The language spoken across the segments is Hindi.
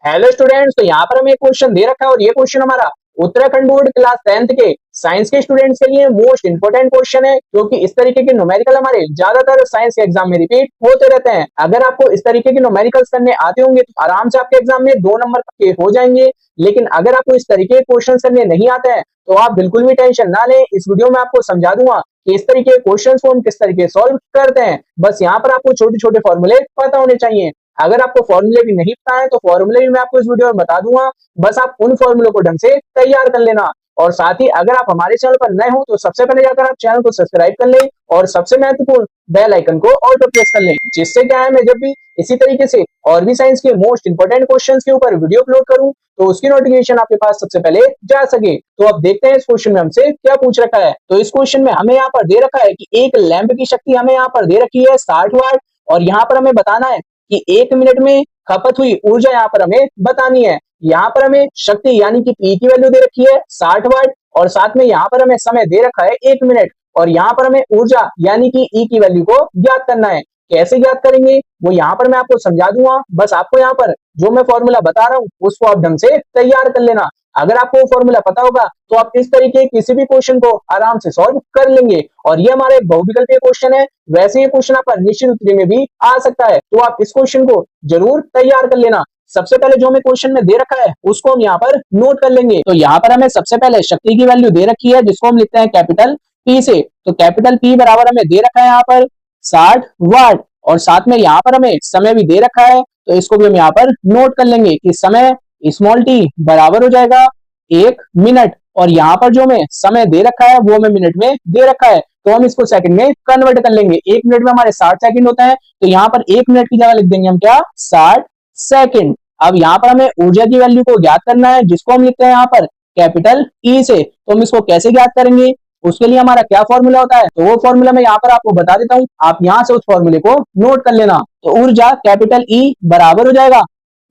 हेलो स्टूडेंट्स, तो यहाँ पर हमें एक क्वेश्चन दे रखा है और ये क्वेश्चन हमारा उत्तराखंड बोर्ड क्लास 10th के साइंस के स्टूडेंट्स के लिए मोस्ट इंपोर्टेंट क्वेश्चन है, क्योंकि इस तरीके के न्यूमेरिकल हमारे ज्यादातर साइंस के एग्जाम में रिपीट होते रहते हैं। अगर आपको इस तरीके के न्यूमेरिकल्स करने आते होंगे तो आराम से आपके एग्जाम में 2 नंबर के हो जाएंगे। लेकिन अगर आपको इस तरीके के क्वेश्चन करने नहीं आते हैं तो आप बिल्कुल भी टेंशन ना लें। इस वीडियो में आपको समझा दूंगा कि इस तरीके के क्वेश्चन को हम किस तरीके सॉल्व करते हैं। बस यहाँ पर आपको छोटे छोटे फॉर्मूले पता होने चाहिए। अगर आपको फॉर्मूले भी नहीं पता है तो फॉर्मूले भी मैं आपको इस वीडियो में बता दूंगा। बस आप उन फॉर्मूलों को ढंग से तैयार कर लेना। और साथ ही अगर आप हमारे चैनल पर नए हो तो सबसे पहले जाकर आप चैनल को सब्सक्राइब कर लें और सबसे महत्वपूर्ण बेल आइकन को ऑल पर प्रेस कर लें, जिससे क्या है मैं जब भी इसी तरीके से और भी साइंस के मोस्ट इंपोर्टेंट क्वेश्चंस के ऊपर वीडियो अपलोड करूं तो उसकी नोटिफिकेशन आपके पास सबसे पहले जा सके। तो अब देखते हैं इस क्वेश्चन में हमसे क्या पूछ रखा है। तो इस क्वेश्चन में हमें यहाँ पर दे रखा है कि एक लैंप की शक्ति हमें यहाँ पर दे रखी है 60 वाट और यहाँ पर हमें बताना है कि 1 मिनट में खपत हुई ऊर्जा यहाँ पर हमें बतानी है। यहाँ पर हमें शक्ति यानी कि P की वैल्यू दे रखी है 60 वाट और साथ में यहाँ पर हमें समय दे रखा है 1 मिनट और यहाँ पर हमें ऊर्जा यानी कि E की वैल्यू को ज्ञात करना है। कैसे ज्ञात करेंगे वो यहाँ पर मैं आपको समझा दूंगा। बस आपको यहाँ पर जो मैं फॉर्मूला बता रहा हूँ उसको आप ढंग से तैयार कर लेना। अगर आपको वो फॉर्मूला पता होगा तो आप इस तरीके किसी भी क्वेश्चन को आराम से सॉल्व कर लेंगे। और ये हमारे बहुविकल्पीय क्वेश्चन है, वैसे ये क्वेश्चन आपका निश्चित उत्तरीय में भी आ सकता है, तो आप इस क्वेश्चन को जरूर तैयार कर लेना। सबसे पहले जो हमें क्वेश्चन में दे रखा है उसको हम यहाँ पर नोट कर लेंगे। तो यहाँ पर हमें सबसे पहले शक्ति की वैल्यू दे रखी है जिसको हम लिखते हैं कैपिटल P से। तो कैपिटल P बराबर हमें दे रखा है यहाँ पर 60 वाट और साथ में यहाँ पर हमें समय भी दे रखा है, तो इसको भी हम यहाँ पर नोट कर लेंगे कि समय स्मॉल t बराबर हो जाएगा 1 मिनट और यहाँ पर जो हमें समय दे रखा है वो हमें मिनट में दे रखा है, तो हम इसको सेकंड में कन्वर्ट कर लेंगे। 1 मिनट में हमारे 60 सेकंड होता है, तो यहाँ पर 1 मिनट की जगह लिख देंगे हम क्या 60 सेकंड। अब यहाँ पर हमें ऊर्जा की वैल्यू को ज्ञात करना है जिसको हम लिखते हैं यहाँ पर कैपिटल E से। तो हम इसको कैसे ज्ञात करेंगे, उसके लिए हमारा क्या फॉर्मूला होता है, तो वो फॉर्मूला मैं यहाँ पर आपको बता देता हूँ, आप यहाँ से उस फॉर्मूले को नोट कर लेना। तो ऊर्जा कैपिटल E बराबर हो जाएगा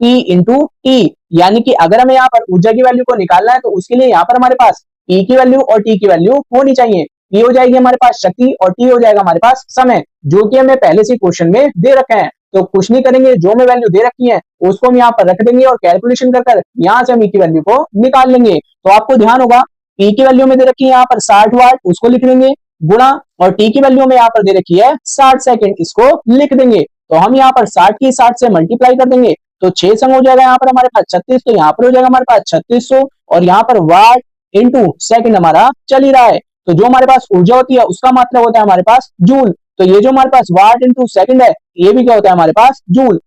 P इंटू T, यानी कि अगर हमें यहाँ पर ऊर्जा की वैल्यू को निकालना है तो उसके लिए यहाँ पर हमारे पास P की वैल्यू और T की वैल्यू होनी चाहिए। P हो जाएगी हमारे पास शक्ति और T हो जाएगा हमारे पास समय, जो कि हमें पहले से क्वेश्चन में दे रखे हैं। तो कुछ नहीं करेंगे, जो हमें वैल्यू दे रखी है उसको हम यहाँ पर रख देंगे और कैलकुलेशन कर यहाँ से हम E की वैल्यू को निकाल लेंगे। तो आपको ध्यान होगा P की वैल्यू में दे रखी है यहाँ पर 60 वाट, उसको लिख लेंगे गुणा, और T की वैल्यू में यहाँ पर दे रखी है 60 सेकंड, इसको लिख देंगे। तो हम यहाँ पर 60 की 60 से मल्टीप्लाई कर देंगे तो 6 संग हो जाएगा यहाँ पर हमारे पास 36, तो यहाँ पर हो जाएगा हमारे पास 3600 और यहाँ पर वाट इंटू सेकंड हमारा चल ही रहा है। तो जो हमारे पास ऊर्जा होती है उसका मात्रा होता है हमारे पास जूल, तो ये जो हमारे पास वाट इंटू सेकंड है ये भी क्या होता है हमारे पास जूल,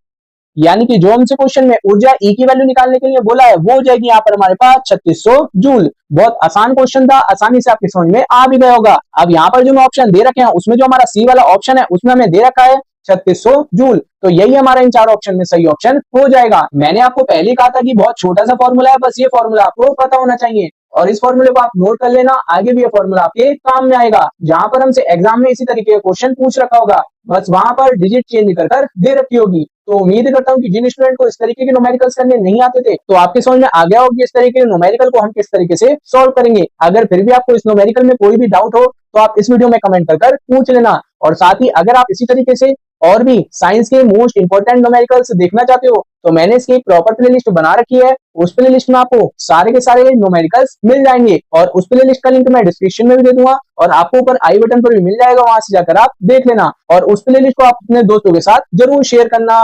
यानी कि जो हमसे क्वेश्चन में ऊर्जा E की वैल्यू निकालने के लिए बोला है वो हो जाएगी यहाँ पर हमारे पास 3600 जूल। बहुत आसान क्वेश्चन था, आसानी से आपके समझ में आ भी गया होगा। अब यहाँ पर जो मैं ऑप्शन दे रखे हैं उसमें जो हमारा C वाला ऑप्शन है उसमें हमें दे रखा है 3600 जूल, तो यही हमारा इन 4 ऑप्शन में सही ऑप्शन हो जाएगा। मैंने आपको पहले ही कहा था कि बहुत छोटा सा फॉर्मूला है, बस ये फॉर्मूला आपको पता होना चाहिए और इस फॉर्मूले को आप नोट कर लेना, आगे भी ये फॉर्मूला आपके काम में आएगा। जहां पर हमसे एग्जाम में इसी तरीके का क्वेश्चन पूछ रखा होगा बस वहां पर डिजिट चेंज कर दे रखी होगी। तो उम्मीद करता हूँ कि जिन स्टूडेंट को इस तरीके के न्यूमेरिकल्स करने नहीं आते थे तो आपके समझ में आ गया होगा कि इस तरीके के न्यूमेरिकल को हम किस तरीके से सॉल्व करेंगे। अगर फिर भी आपको इस न्यूमेरिकल में कोई भी डाउट हो तो आप इस वीडियो में कमेंट कर पूछ लेना। और साथ ही अगर आप इसी तरीके से और भी साइंस के मोस्ट इंपोर्टेंट न्यूमेरिकल्स देखना चाहते हो तो मैंने इसकी एक प्रॉपर प्लेलिस्ट बना रखी है, उस प्लेलिस्ट में आपको सारे के सारे न्यूमेरिकल्स मिल जाएंगे और उस प्लेलिस्ट का लिंक मैं डिस्क्रिप्शन में भी दे दूंगा और आपको ऊपर आई बटन पर भी मिल जाएगा, वहां से जाकर आप देख लेना और उस प्लेलिस्ट को आप अपने दोस्तों के साथ जरूर शेयर करना।